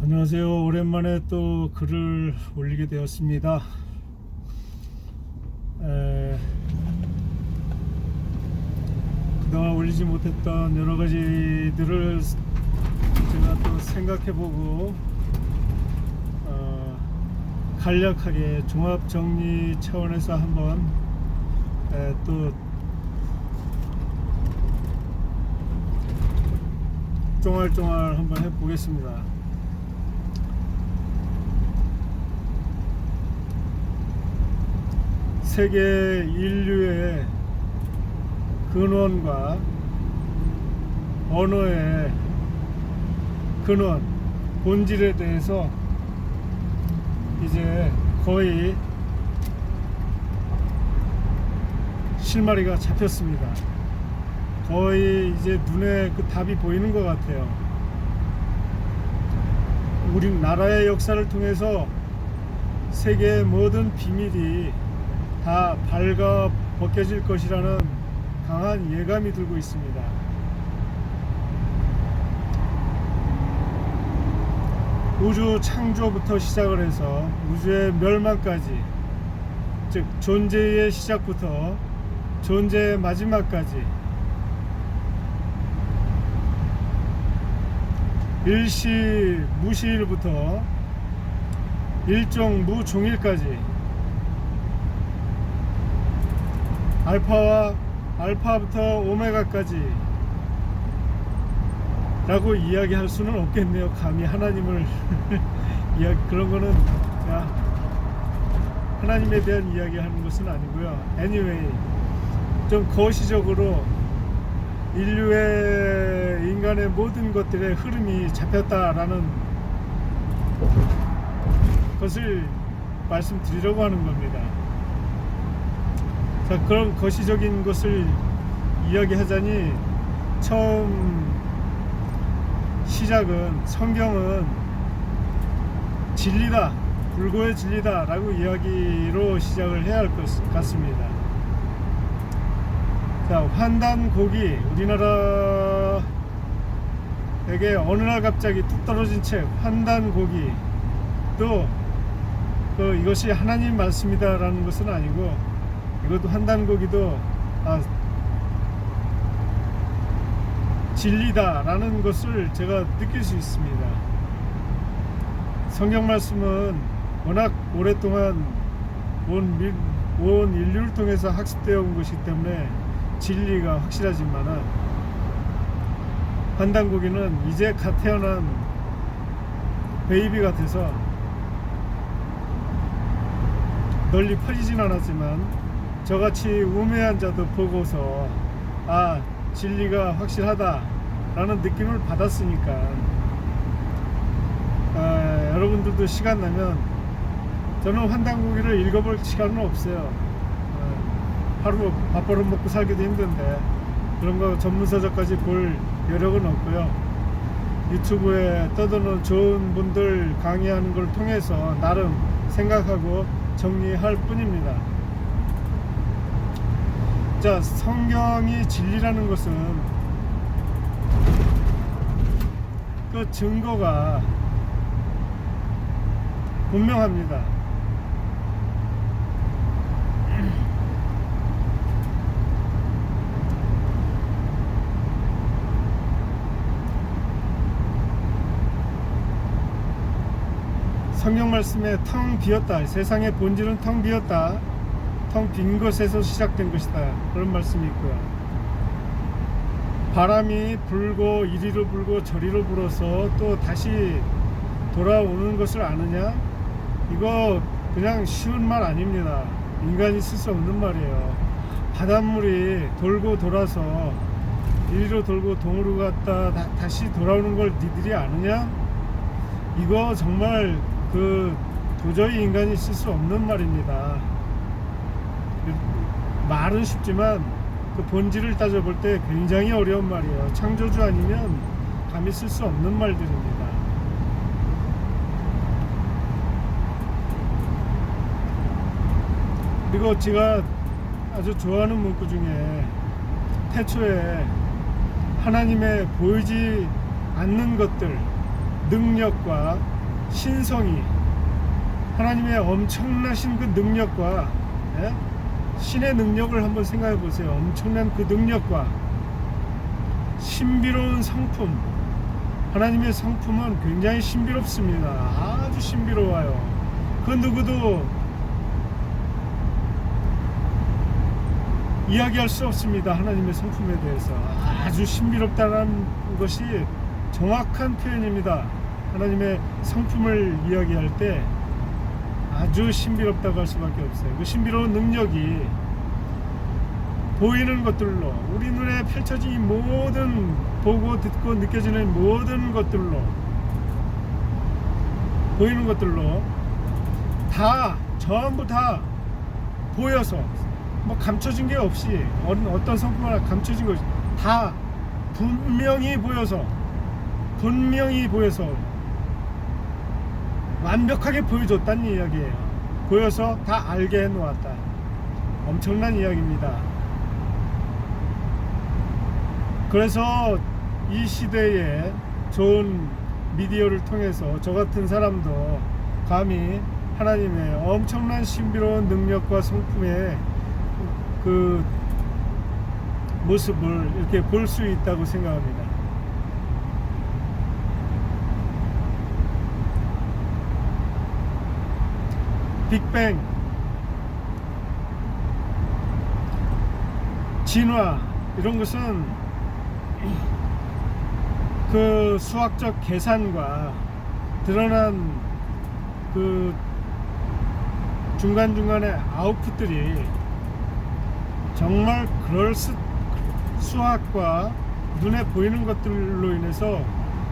안녕하세요. 오랜만에 또 글을 올리게 되었습니다. 그동안 올리지 못했던 여러 가지들을 제가 또 생각해보고 간략하게 종합 정리 차원에서 한번 또 쫑알쫑알 한번 해보겠습니다. 세계 인류의 근원과 언어의 근원, 본질에 대해서 이제 거의 실마리가 잡혔습니다. 거의 이제 눈에 그 답이 보이는 것 같아요. 우리나라의 역사를 통해서 세계의 모든 비밀이 다 발가 벗겨질 것이라는 강한 예감이 들고 있습니다. 우주 창조부터 시작을 해서 우주의 멸망까지, 즉 존재의 시작부터 존재의 마지막까지, 일시무시일부터 일종무종일까지, 알파부터 오메가까지 라고 이야기할 수는 없겠네요. 감히 하나님을 그런 거는 하나님에 대한 이야기하는 것은 아니고요. anyway, 좀 거시적으로 인간의 모든 것들의 흐름이 잡혔다라는 것을 말씀드리려고 하는 겁니다. 자, 그런 거시적인 것을 이야기하자니, 처음 시작은 성경은 진리다, 불고의 진리다 라고 이야기로 시작을 해야 할 것 같습니다. 자, 환단고기, 우리나라에게 어느 날 갑자기 뚝 떨어진 책 환단고기, 또 이것이 하나님 말씀이다 라는 것은 아니고, 이것도 환단고기도 진리다 라는 것을 제가 느낄 수 있습니다. 성경 말씀은 워낙 오랫동안 온 인류를 통해서 학습되어 온 것이기 때문에 진리가 확실하지만은, 환단고기는 이제 갓 태어난 베이비 같아서 널리 퍼지진 않았지만, 저같이 우매한 자도 보고서 진리가 확실하다 라는 느낌을 받았으니까, 여러분들도 시간 나면, 저는 환단고기를 읽어볼 시간은 없어요. 하루 밥버릇 먹고 살기도 힘든데 그런 거 전문서적까지 볼 여력은 없고요. 유튜브에 떠도는 좋은 분들 강의하는 걸 통해서 나름 생각하고 정리할 뿐입니다. 자, 성경이 진리라는 것은 그 증거가 분명합니다. 성경 말씀에 텅 비었다, 세상의 본질은 텅 비었다, 텅 빈 것에서 시작된 것이다, 그런 말씀이 있고요. 바람이 불고 이리로 불고 저리로 불어서 또 다시 돌아오는 것을 아느냐? 이거 그냥 쉬운 말 아닙니다. 인간이 쓸 수 없는 말이에요. 바닷물이 돌고 돌아서 이리로 돌고 동으로 갔다 다시 돌아오는 걸 니들이 아느냐? 이거 정말 도저히 인간이 쓸 수 없는 말입니다. 말은 쉽지만 그 본질을 따져볼 때 굉장히 어려운 말이에요. 창조주 아니면 감히 쓸 수 없는 말들입니다. 그리고 제가 아주 좋아하는 문구 중에, 태초에 하나님의 보이지 않는 것들, 능력과 신성이, 하나님의 엄청나신 그 능력과, 예? 신의 능력을 한번 생각해 보세요. 엄청난 그 능력과 신비로운 성품, 하나님의 성품은 굉장히 신비롭습니다. 아주 신비로워요. 그 누구도 이야기할 수 없습니다. 하나님의 성품에 대해서 아주 신비롭다는 것이 정확한 표현입니다. 하나님의 성품을 이야기할 때 아주 신비롭다고 할 수밖에 없어요. 그 신비로운 능력이 보이는 것들로, 우리 눈에 펼쳐진 이 모든, 보고 듣고 느껴지는 모든 것들로, 보이는 것들로 다, 전부 다 보여서, 뭐 감춰진 게 없이, 어떤 성품 하나 감춰진 것이 다 분명히 보여서 완벽하게 보여줬다는 이야기예요. 보여서 다 알게 해놓았다. 엄청난 이야기입니다. 그래서 이 시대에 좋은 미디어를 통해서 저 같은 사람도 감히 하나님의 엄청난 신비로운 능력과 성품의 그 모습을 이렇게 볼 수 있다고 생각합니다. 빅뱅, 진화, 이런 것은 그 수학적 계산과 드러난 그 중간중간의 아웃풋들이 정말 수학과 눈에 보이는 것들로 인해서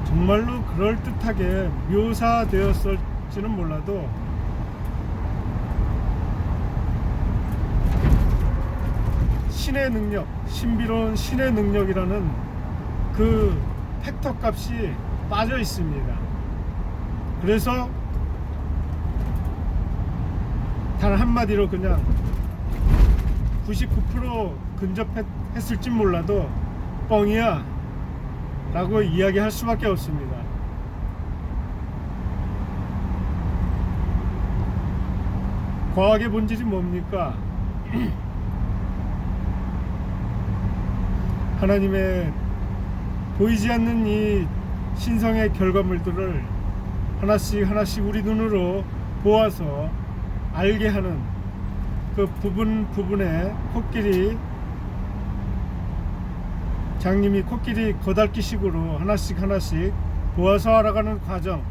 정말로 그럴듯하게 묘사되었을지는 몰라도 신의 능력, 신비로운 신의 능력이라는 그 팩터 값이 빠져 있습니다. 그래서 단 한마디로 그냥 99% 근접했을지 몰라도 뻥이야 라고 이야기할 수밖에 없습니다. 과학의 본질이 뭡니까? 하나님의 보이지 않는 이 신성의 결과물들을 하나씩 하나씩 우리 눈으로 보아서 알게 하는 그 부분에 코끼리, 장님이 코끼리 거달기식으로 하나씩 하나씩 보아서 알아가는 과정,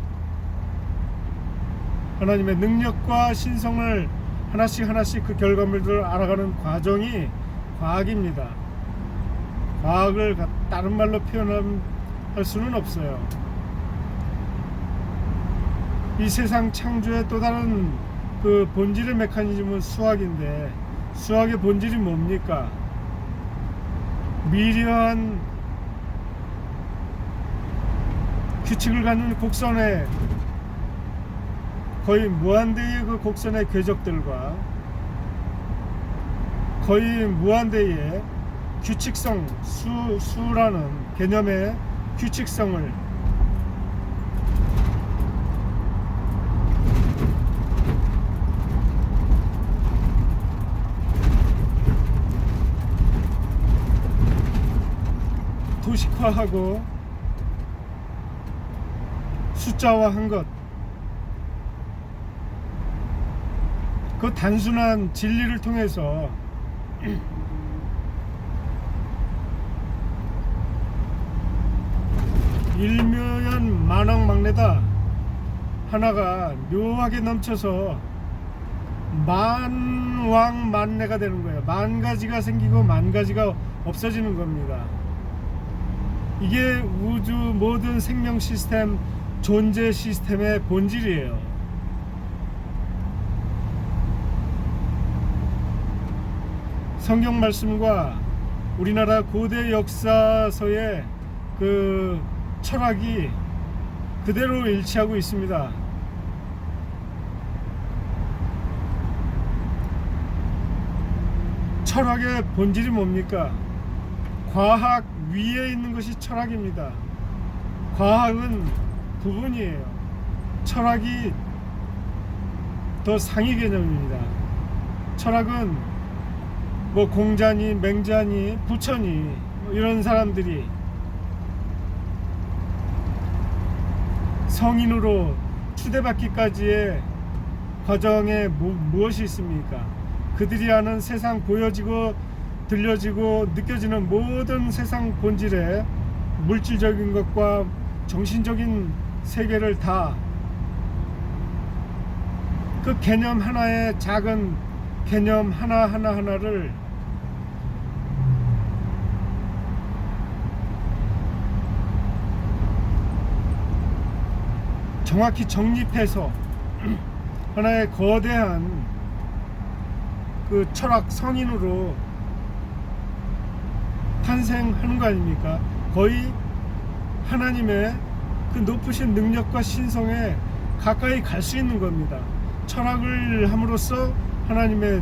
하나님의 능력과 신성을 하나씩 하나씩 그 결과물들을 알아가는 과정이 과학입니다. 과학을 다른 말로 표현할 수는 없어요. 이 세상 창조의 또 다른 그 본질의 메커니즘은 수학인데, 수학의 본질이 뭡니까? 미려한 규칙을 갖는 곡선의, 거의 무한대의 그 곡선의 궤적들과 거의 무한대의 규칙성, 수라는 개념의 규칙성을 도식화하고 숫자화한 것, 그 단순한 진리를 통해서 일묘연 만왕막내다 하나가 묘하게 넘쳐서 만왕만내가 되는 거예요. 만 가지가 생기고 만 가지가 없어지는 겁니다. 이게 우주 모든 생명 시스템, 존재 시스템의 본질이에요. 성경 말씀과 우리나라 고대 역사서의 그 철학이 그대로 일치하고 있습니다. 철학의 본질이 뭡니까? 과학 위에 있는 것이 철학입니다. 과학은 부분이에요. 철학이 더 상위 개념입니다. 철학은 뭐 공자니 맹자니 부처니 뭐 이런 사람들이 성인으로 추대받기까지의 과정에 무엇이 있습니까? 그들이 아는 세상, 보여지고 들려지고 느껴지는 모든 세상 본질의 물질적인 것과 정신적인 세계를 다 그 개념 하나의 작은 개념 하나를 정확히 정립해서 하나의 거대한 그 철학 성인으로 탄생하는 거 아닙니까? 거의 하나님의 그 높으신 능력과 신성에 가까이 갈 수 있는 겁니다. 철학을 함으로써 하나님의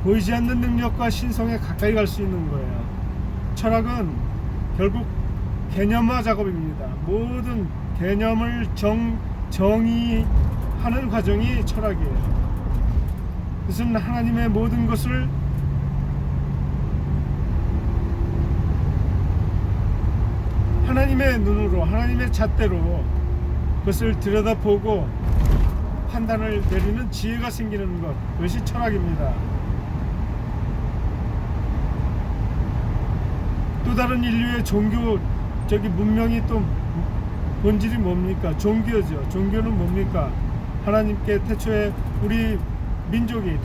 보이지 않는 능력과 신성에 가까이 갈 수 있는 거예요. 철학은 결국 개념화 작업입니다. 모든 개념을 정의하는 과정이 철학이에요. 그것은 하나님의 모든 것을 하나님의 눈으로, 하나님의 잣대로 그것을 들여다보고 판단을 내리는 지혜가 생기는 것, 그것이 철학입니다. 또 다른 인류의 종교적인 문명이 또 본질이 뭡니까? 종교죠. 종교는 뭡니까? 하나님께 태초에 우리 민족이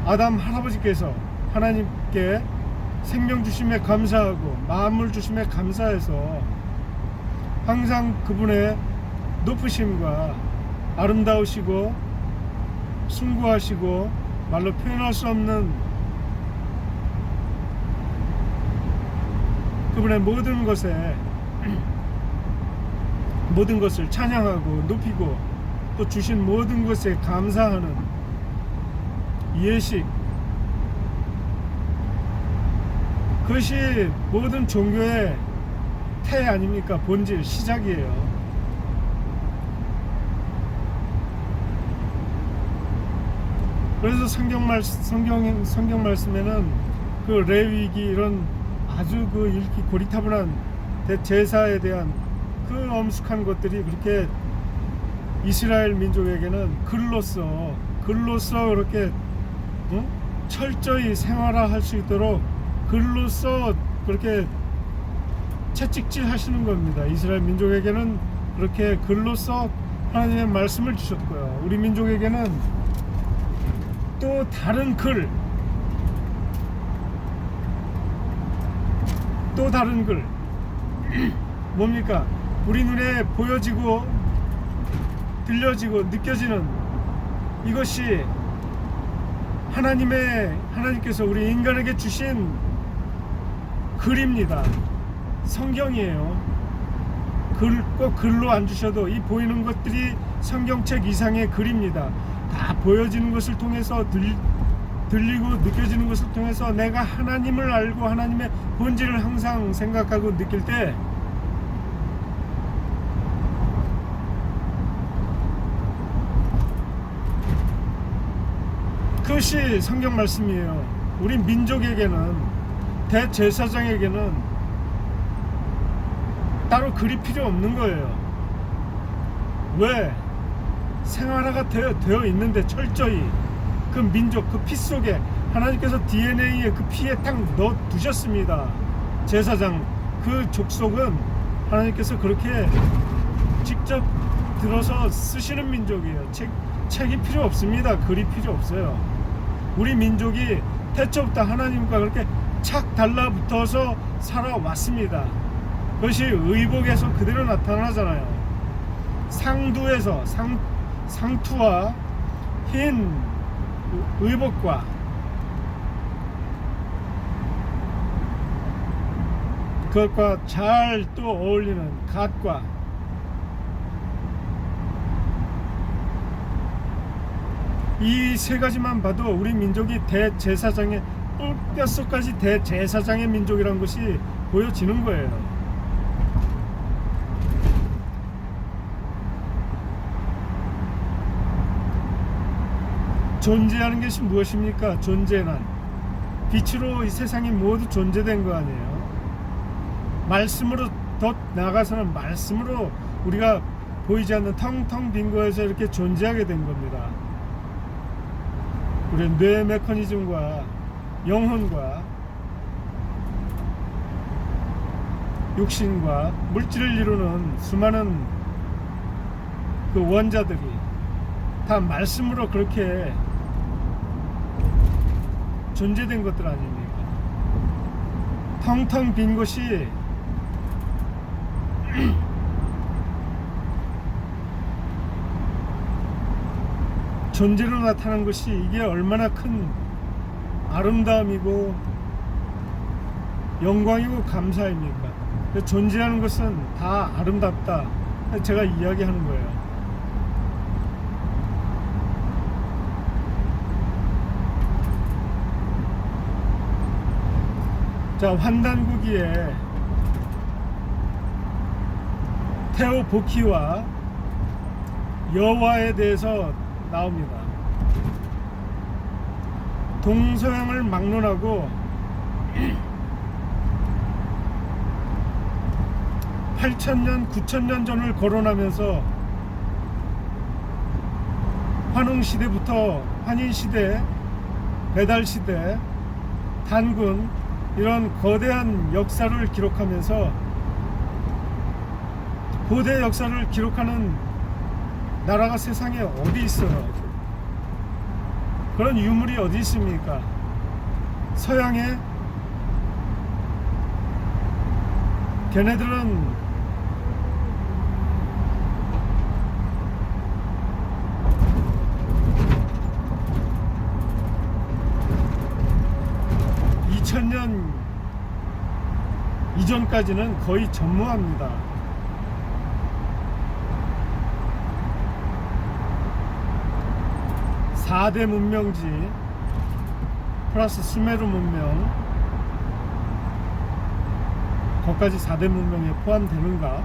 아담 할아버지께서 하나님께 생명 주심에 감사하고 만물 주심에 감사해서 항상 그분의 높으심과 아름다우시고 숭고하시고 말로 표현할 수 없는 그분의 모든 것을 찬양하고 높이고 또 주신 모든 것에 감사하는 예식, 그것이 모든 종교의 태 아닙니까? 본질, 시작이에요. 그래서 성경 말씀에는 그 레위기 이런 아주 그 읽기 고리타분한 제사에 대한 그 엄숙한 것들이 그렇게 이스라엘 민족에게는 글로써 그렇게 철저히 생활화할 수 있도록 글로써 그렇게 채찍질 하시는 겁니다. 이스라엘 민족에게는 그렇게 글로써 하나님의 말씀을 주셨고요. 우리 민족에게는 또 다른 글, 뭡니까? 우리 눈에 보여지고 들려지고 느껴지는 이것이 하나님께서 우리 인간에게 주신 글입니다. 성경이에요. 꼭 글로 안 주셔도 이 보이는 것들이 성경책 이상의 글입니다. 다 보여지는 것을 통해서 들리고 느껴지는 것을 통해서 내가 하나님을 알고 하나님의 본질을 항상 생각하고 느낄 때 그것이 성경 말씀이에요. 우리 민족에게는, 대제사장에게는 따로 글이 필요 없는 거예요. 왜? 생활화가 되어 있는데 철저히 그 민족, 그 피 속에 하나님께서 DNA에 그 피에 딱 넣어 두셨습니다. 제사장 그 족속은 하나님께서 그렇게 직접 들어서 쓰시는 민족이에요. 책이 필요 없습니다. 글이 필요 없어요. 우리 민족이 태초부터 하나님과 그렇게 착 달라붙어서 살아왔습니다. 그것이 의복에서 그대로 나타나잖아요. 상두에서 상투와 흰 의복과 그것과 잘 또 어울리는 갓과 이 세 가지만 봐도 우리 민족이 대제사장의 뼛속까지 대제사장의 민족이라는 것이 보여지는 거예요. 존재하는 것이 무엇입니까? 존재란 빛으로 이 세상이 모두 존재된 거 아니에요. 말씀으로 더 나아가서는 말씀으로 우리가 보이지 않는 텅텅 빈 거에서 이렇게 존재하게 된 겁니다. 우리 뇌 메커니즘과 영혼과 육신과 물질을 이루는 수많은 그 원자들이 다 말씀으로 그렇게 존재된 것들 아닙니까? 텅텅 빈 곳이 존재로 나타난 것이 이게 얼마나 큰 아름다움이고 영광이고 감사입니까? 존재하는 것은 다 아름답다. 제가 이야기하는 거예요. 자, 환단구기에 테오보키와 여호와에 대해서 나옵니다. 동서양을 막론하고 8,000년, 9,000년 전을 거론하면서 환웅시대부터 환인시대, 배달시대, 단군 이런 거대한 역사를 기록하면서 고대 역사를 기록하는 나라가 세상에 어디 있어요? 그런 유물이 어디 있습니까? 서양에 걔네들은 (2000년) 이전까지는 거의 전무합니다. (4대) 문명지 플러스 수메르 문명, 거기까지 4대 문명에 포함되는가?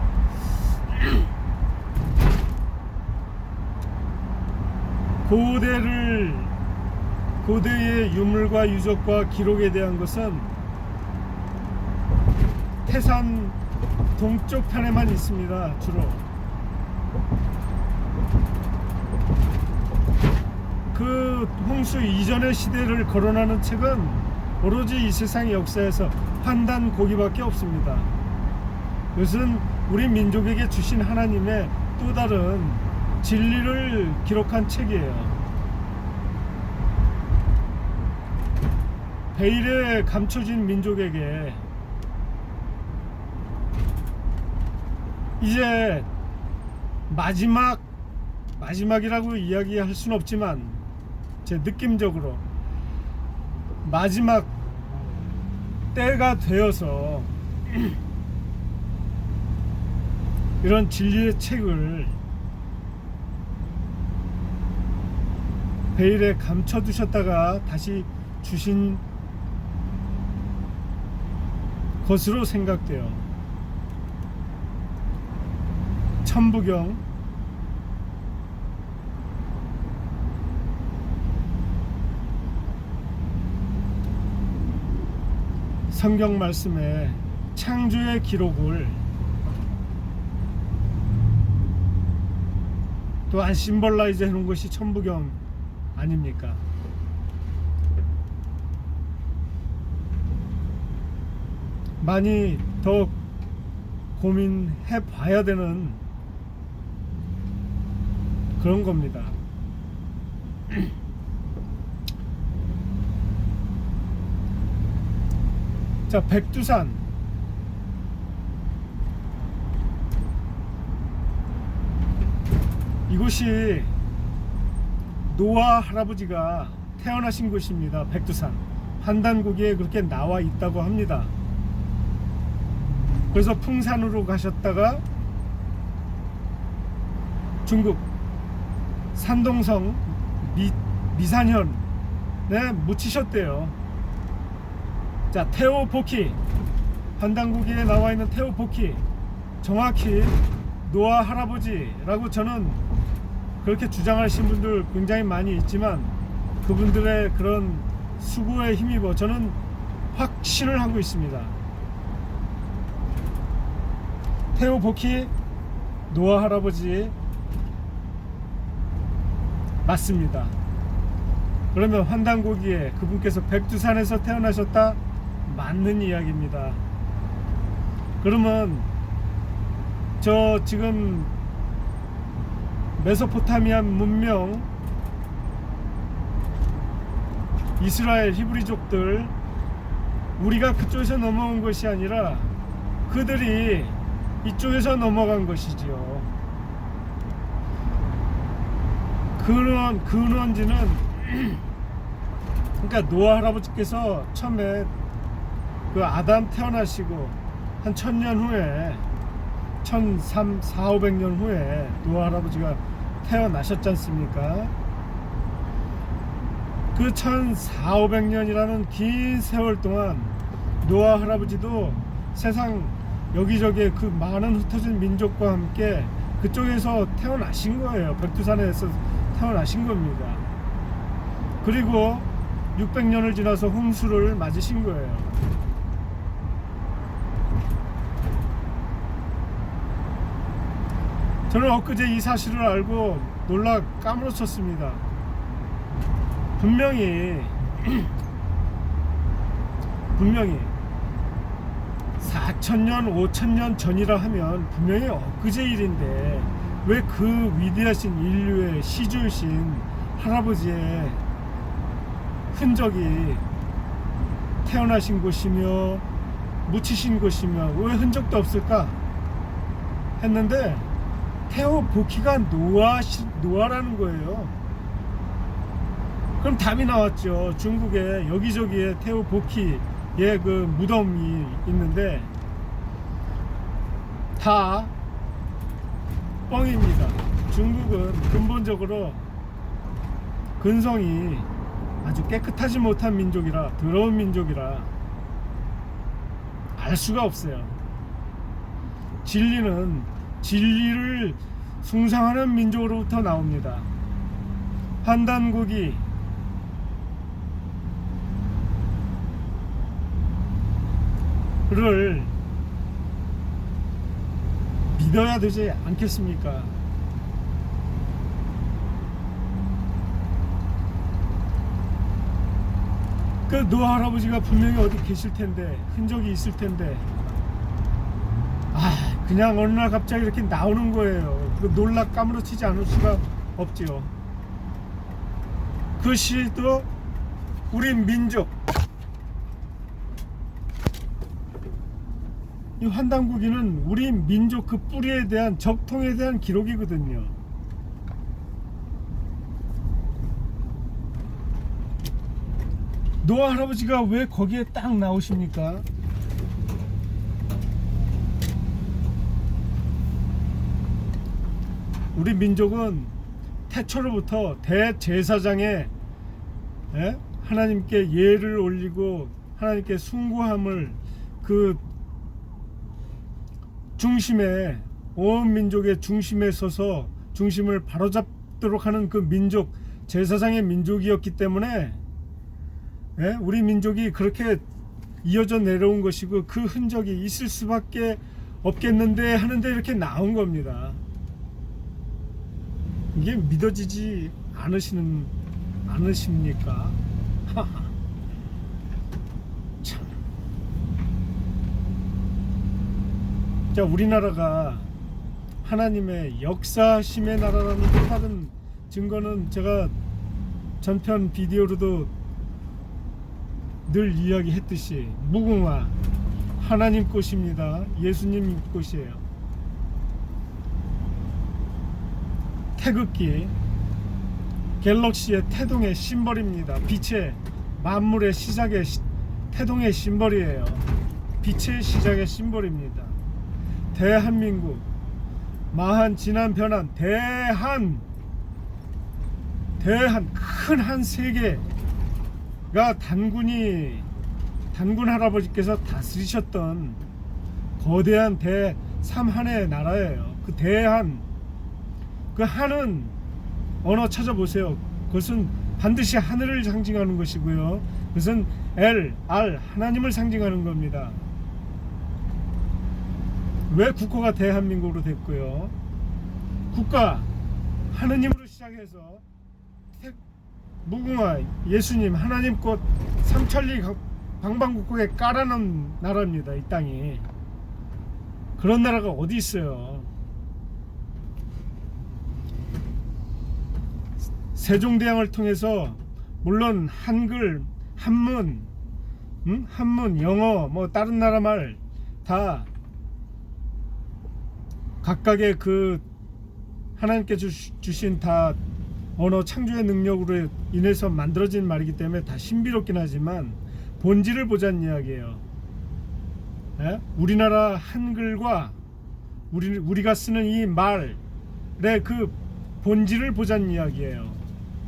고대의 유물과 유적과 기록에 대한 것은 태산 동쪽 편에만 있습니다. 주로 그 홍수 이전의 시대를 거론하는 책은 오로지 이 세상의 역사에서 환단고기밖에 없습니다. 이것은 우리 민족에게 주신 하나님의 또 다른 진리를 기록한 책이에요. 베일에 감춰진 민족에게 이제 마지막이라고 이야기할 수는 없지만 제 느낌적으로 마지막 때가 되어서 이런 진리의 책을 베일에 감춰두셨다가 다시 주신 것으로 생각돼요. 천부경, 성경 말씀에 창조의 기록을 또한 심벌라이즈 해놓은 것이 천부경 아닙니까? 많이 더 고민해 봐야 되는 그런 겁니다. 자, 백두산 이곳이 노아 할아버지가 태어나신 곳입니다. 백두산 환단고기에 그렇게 나와 있다고 합니다. 그래서 풍산으로 가셨다가 중국 산동성 미산현에 묻히셨대요. 자, 테오보키, 환단고기에 나와 있는 테오보키, 정확히 노아 할아버지라고 저는 그렇게 주장하시는 분들 굉장히 많이 있지만 그분들의 그런 수고에 힘입어 저는 확신을 하고 있습니다. 태호 보키 노아 할아버지 맞습니다. 그러면 환단고기에 그분께서 백두산에서 태어나셨다? 맞는 이야기입니다. 그러면 저 지금 메소포타미아 문명, 이스라엘 히브리족들, 우리가 그쪽에서 넘어온 것이 아니라 그들이 이쪽에서 넘어간 것이지요. 근원지는 그러니까 노아 할아버지께서 처음에 그 아담 태어나시고 한 1000년 후에 1300~400~500년 후에 노아 할아버지가 태어나셨지 않습니까? 그 1400~500년이라는 긴 세월 동안 노아 할아버지도 세상 여기저기에 그 많은 흩어진 민족과 함께 그쪽에서 태어나신 거예요. 백두산에서 태어나신 겁니다. 그리고 600년을 지나서 홍수를 맞으신 거예요. 저는 엊그제 이 사실을 알고 놀라 까무러쳤습니다. 분명히 4000년 5000년 전이라 하면 분명히 엊그제 일인데 왜 그 위대하신 인류의 시주이신 할아버지의 흔적이 태어나신 곳이며 묻히신 곳이며 왜 흔적도 없을까 했는데 태호 보키가 노아라는 거예요. 그럼 답이 나왔죠. 중국에 여기저기에 태호 보키의 그 무덤이 있는데 다 뻥입니다. 중국은 근본적으로 근성이 아주 깨끗하지 못한 민족이라, 더러운 민족이라 알 수가 없어요. 진리를 숭상하는 민족으로부터 나옵니다. 환단고기를 믿어야 되지 않겠습니까? 그 노아 할아버지가 분명히 어디 계실 텐데, 흔적이 있을 텐데, 그냥 어느 날 갑자기 이렇게 나오는 거예요. 놀라 까무러치지 않을 수가 없지요. 그 시도 우리 민족, 이 환단고기는 우리 민족 그 뿌리에 대한 적통에 대한 기록이거든요. 노아 할아버지가 왜 거기에 딱 나오십니까? 우리 민족은 태초로부터 대제사장에 하나님께 예를 올리고 하나님께 숭고함을 그 중심에, 온 민족의 중심에 서서 중심을 바로잡도록 하는 그 민족, 제사장의 민족이었기 때문에 우리 민족이 그렇게 이어져 내려온 것이고 그 흔적이 있을 수밖에 없겠는데 하는데 이렇게 나온 겁니다. 이게 믿어지지 않으십니까? 참. 자, 우리나라가 하나님의 역사심의 나라라는 또 다른 증거는 제가 전편 비디오로도 늘 이야기했듯이 무궁화 하나님 꽃입니다. 예수님 꽃이에요. 태극기 갤럭시의 태동의 심벌입니다. 빛의 만물의 시작의 태동의 심벌이에요. 빛의 시작의 심벌입니다. 대한민국 마한 진한 변한 대한 큰 한 세계가 단군 할아버지께서 다스리셨던 거대한 대3한의 나라예요. 그 대한, 그 한은 언어 찾아보세요. 그것은 반드시 하늘을 상징하는 것이고요. 그것은 하나님을 상징하는 겁니다. 왜 국호가 대한민국으로 됐고요. 국가 하느님으로 시작해서 무궁화 예수님 하나님 꽃 삼천리 방방곡곡에 깔아놓은 나라입니다. 이 땅이. 그런 나라가 어디 있어요. 세종대왕을 통해서 물론 한글, 한문, 영어, 뭐 다른 나라 말 다 각각의 그 하나님께 주신 다 언어 창조의 능력으로 인해서 만들어진 말이기 때문에 다 신비롭긴 하지만 본질을 보자는 이야기예요. 예? 우리나라 한글과 우리가 쓰는 이 말의 그 본질을 보자는 이야기예요.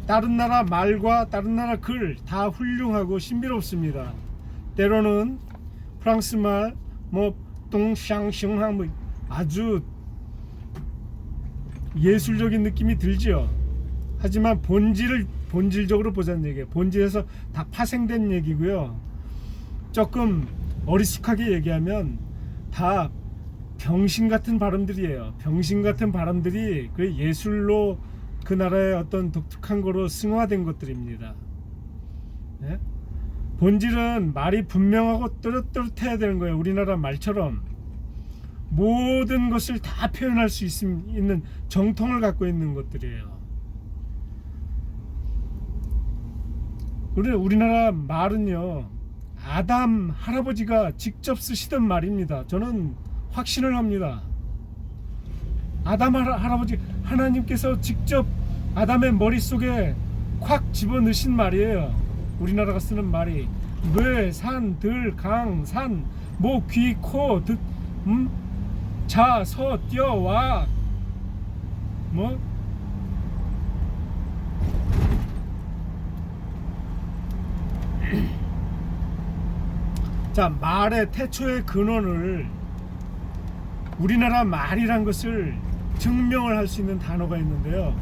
다른 나라 말과 다른 나라 글 다 훌륭하고 신비롭습니다. 때로는 프랑스 말, 뭐 똥샹숑항 뭐 아주 예술적인 느낌이 들죠. 하지만 본질적으로 보자는 얘기예요. 본질에서 다 파생된 얘기고요. 조금 어리숙하게 얘기하면 다 병신 같은 발음들이에요. 병신 같은 발음들이 그 예술로 그 나라의 어떤 독특한 거로 승화된 것들입니다. 네? 본질은 말이 분명하고 또렷또렷해야 되는 거예요. 우리나라 말처럼 모든 것을 다 표현할 수 있는 정통을 갖고 있는 것들이에요. 우리나라 말은요, 아담 할아버지가 직접 쓰시던 말입니다. 저는 확신을 합니다. 아담 할아버지 하나님께서 직접 아담의 머릿속에 콱 집어넣으신 말이에요. 우리나라가 쓰는 말이 뇌, 산, 들, 강, 산, 목, 귀, 코, 득, 자, 서, 뛰어, 와, 뭐 자, 말의 태초의 근원을 우리나라 말이란 것을 증명을 할 수 있는 단어가 있는데요.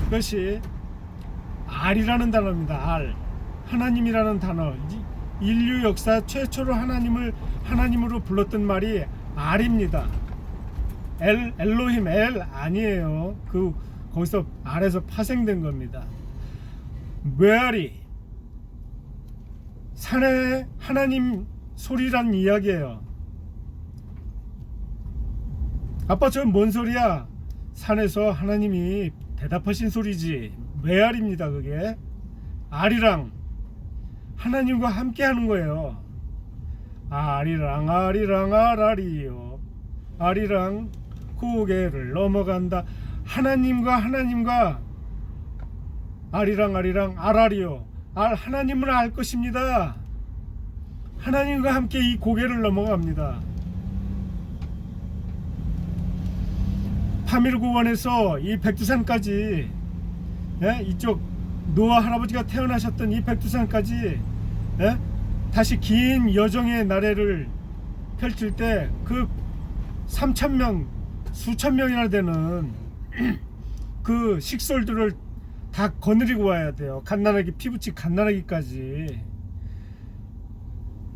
그것이 알이라는 단어입니다. 알. 하나님이라는 단어. 인류 역사 최초로 하나님으로 불렀던 말이 알입니다. 엘로힘, 아니에요. 거기서 알에서 파생된 겁니다. 메아리. 산의 하나님 소리란 이야기예요. 아빠 저 뭔 소리야? 산에서 하나님이 대답하신 소리지. 메아리입니다. 그게 알이랑 하나님과 함께 하는 거예요. 아리랑 아라리요. 아리랑 고개를 넘어간다. 하나님과 아리랑 아라리요. 하나님을 알 것입니다. 하나님과 함께 이 고개를 넘어갑니다. 파밀구원에서 이 백두산까지, 이쪽 노아 할아버지가 태어나셨던 이 백두산까지 다시 긴 여정의 나래를 펼칠 때 그 3,000명 수천 명이나 되는 그 식솔들을 다 거느리고 와야 돼요. 갓난아기 피부치 갓난아기까지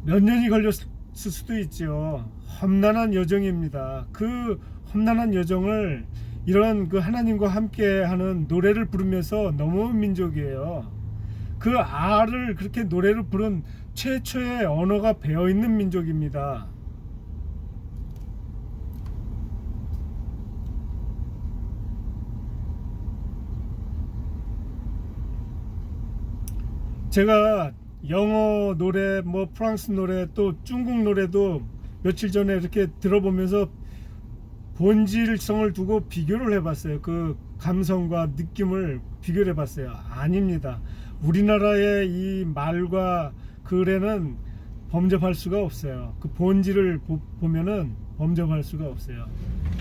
몇 년이 걸렸을 수도 있죠. 험난한 여정입니다. 그 험난한 여정을 이런 그 하나님과 함께하는 노래를 부르면서 넘어온 민족이에요. 그 알을 그렇게 노래를 부른 최초의 언어가 배어있는 민족입니다. 제가 영어 노래, 뭐 프랑스 노래, 또 중국 노래도 며칠 전에 이렇게 들어보면서 본질성을 두고 비교를 해봤어요. 그 감성과 느낌을 비교를 해봤어요. 아닙니다. 우리나라의 이 말과 글에는 범접할 수가 없어요. 그 본질을 보면은 범접할 수가 없어요.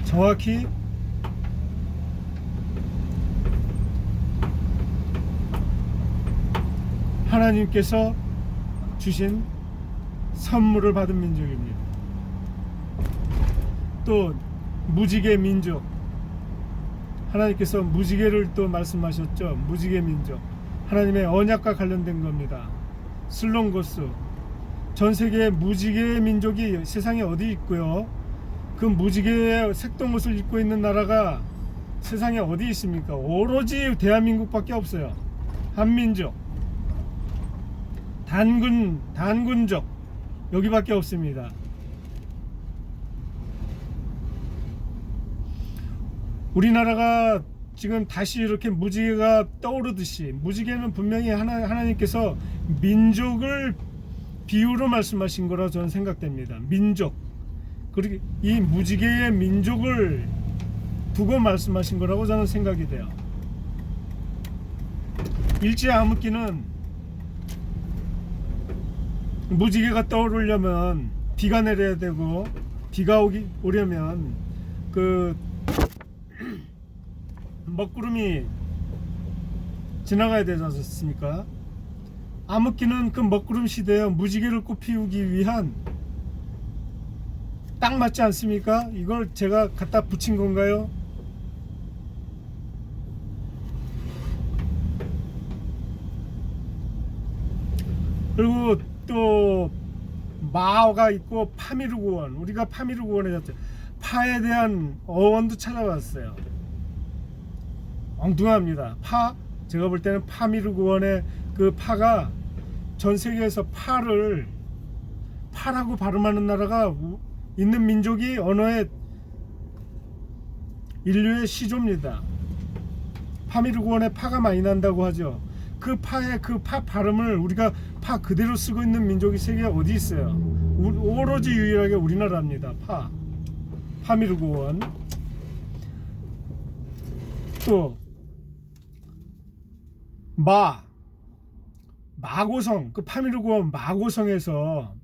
정확히 하나님께서 주신 선물을 받은 민족입니다. 또 무지개 민족, 하나님께서 무지개를 또 말씀하셨죠. 무지개 민족. 하나님의 언약과 관련된 겁니다. 슬롱고스. 전 세계에 무지개의 민족이 세상에 어디 있고요. 그 무지개의 색동 옷을 입고 있는 나라가 세상에 어디 있습니까? 오로지 대한민국밖에 없어요. 한민족, 단군족 여기밖에 없습니다. 우리나라가 지금 다시 이렇게 무지개가 떠오르듯이, 무지개는 분명히 하나님께서 민족을 비유로 말씀하신 거라 저는 생각됩니다. 민족, 그리고 이 무지개의 민족을 두고 말씀하신 거라고 저는 생각이 돼요. 일제 암흑기는 무지개가 떠오르려면 비가 내려야 되고, 비가 오려면 그 먹구름이 지나가야 되지 않습니까? 암흑기는 그 먹구름 시대에 무지개를 꽃피우기 위한, 딱 맞지 않습니까? 이걸 제가 갖다 붙인 건가요? 그리고 또 마가 있고 파미르고원, 우리가 파미르고원에 졌죠. 파에 대한 어원도 찾아봤어요. 엉뚱합니다. 제가 볼 때는 파미르고원의 그 파가, 전 세계에서 파라고 발음하는 나라가 있는 민족이 언어의 인류의 시조입니다. 파미르고원에 파가 많이 난다고 하죠. 그 파의 그 파 발음을 우리가 파 그대로 쓰고 있는 민족이 세계에 어디 있어요? 오로지 유일하게 우리나라입니다. 파미르고원. 또 마고성, 그 파미르고원 마고성에서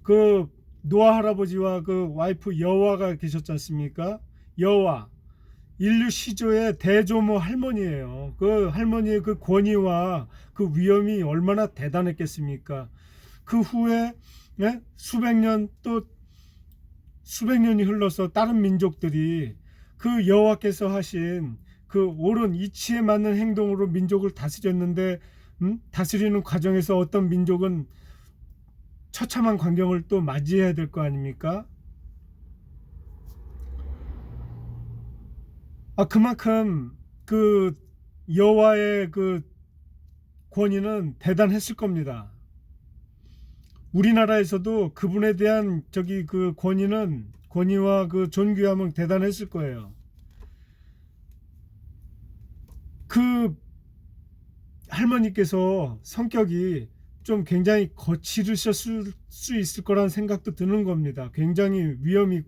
그 노아 할아버지와 그 와이프 여호와가 계셨지 않습니까? 여호와, 인류 시조의 대조모 할머니예요. 그 할머니의 그 권위와 그 위엄이 얼마나 대단했겠습니까? 그 후에 수백 년이 흘러서 다른 민족들이 그 여호와께서 하신 그 옳은 이치에 맞는 행동으로 민족을 다스렸는데, 다스리는 과정에서 어떤 민족은 처참한 광경을 또 맞이해야 될 거 아닙니까? 그만큼 그 여호와의 그 권위는 대단했을 겁니다. 우리나라에서도 그분에 대한 그 권위와 그 존귀함은 대단했을 거예요. 그 할머니께서 성격이 좀 굉장히 거칠으셨을 수 있을 거라는 생각도 드는 겁니다. 굉장히 위엄이 있고